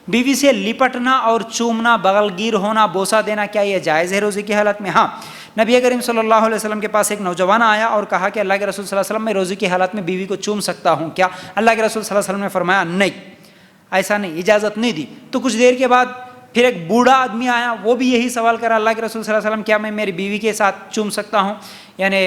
بیوی سے لپٹنا اور چومنا، بغل گیر ہونا، بوسہ دینا، کیا یہ جائز ہے روزے کی حالت میں؟ ہاں، نبی کریم صلی اللہ علیہ وسلم کے پاس ایک نوجوان آیا اور کہا کہ اللہ کے رسول صلی اللہ علیہ وسلم، میں روزے کی حالت میں بیوی کو چوم سکتا ہوں کیا؟ اللہ کے رسول صلی اللہ علیہ وسلم نے فرمایا نہیں، ایسا نہیں، اجازت نہیں دی۔ تو کچھ دیر کے بعد پھر ایک بوڑھا آدمی آیا، وہ بھی یہی سوال کرا، اللہ کے رسول صلی اللہ علیہ وسلم کیا میں میری بیوی کے ساتھ چوم سکتا ہوں، یعنی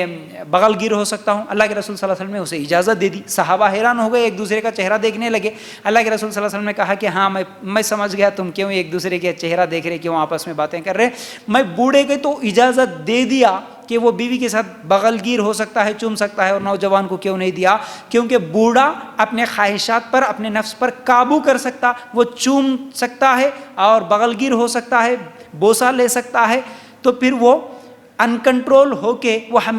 بغل گیر ہو سکتا ہوں؟ اللہ کے رسول صلی اللہ علیہ وسلم نے اسے اجازت دے دی۔ صحابہ حیران ہو گئے، ایک دوسرے کا چہرہ دیکھنے لگے۔ اللہ کے رسول صلی اللہ علیہ وسلم نے کہا کہ ہاں میں سمجھ گیا تم کیوں ایک دوسرے کے چہرہ دیکھ رہے، کیوں آپس میں باتیں کر رہے۔ میں بوڑھے کو تو اجازت دے دیا کہ وہ بیوی کے ساتھ بغل گیر ہو سکتا ہے، چوم سکتا ہے، اور نوجوان کو کیوں نہیں دیا؟ کیونکہ بوڑھا اپنے خواہشات پر، اپنے نفس پر قابو کر سکتا، وہ چوم سکتا ہے اور بغل گیر ہو سکتا ہے، بوسہ لے سکتا ہے، تو پھر وہ ان کنٹرول ہو کے وہ ہم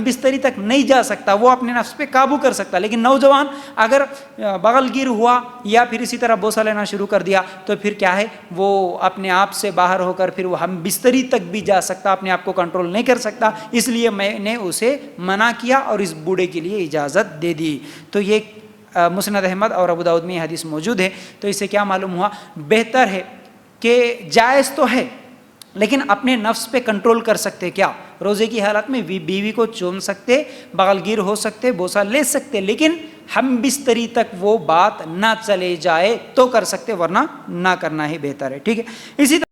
بستری تک نہیں جا سکتا، وہ اپنے نفس پہ قابو کر سکتا۔ لیکن نوجوان اگر بغل گیر ہوا یا پھر اسی طرح بوسہ لینا شروع کر دیا تو پھر کیا ہے، وہ اپنے آپ سے باہر ہو کر پھر وہ ہم بستری تک بھی جا سکتا، اپنے آپ کو کنٹرول نہیں کر سکتا۔ اس لیے میں نے اسے منع کیا اور اس بوڑھے کے لیے اجازت دے دی۔ تو یہ مسند احمد اور ابو داؤد میں یہ حدیث موجود ہے۔ تو اس سے کیا معلوم ہوا؟ بہتر ہے کہ جائز تو ہے لیکن اپنے نفس پہ کنٹرول کر سکتے، کیا روزے کی حالت میں بیوی کو چوم سکتے، بغل گیر ہو سکتے، بوسہ لے سکتے، لیکن ہم بستری تک وہ بات نہ چلے جائے تو کر سکتے، ورنہ نہ کرنا ہی بہتر ہے۔ ٹھیک ہے، اسی طرح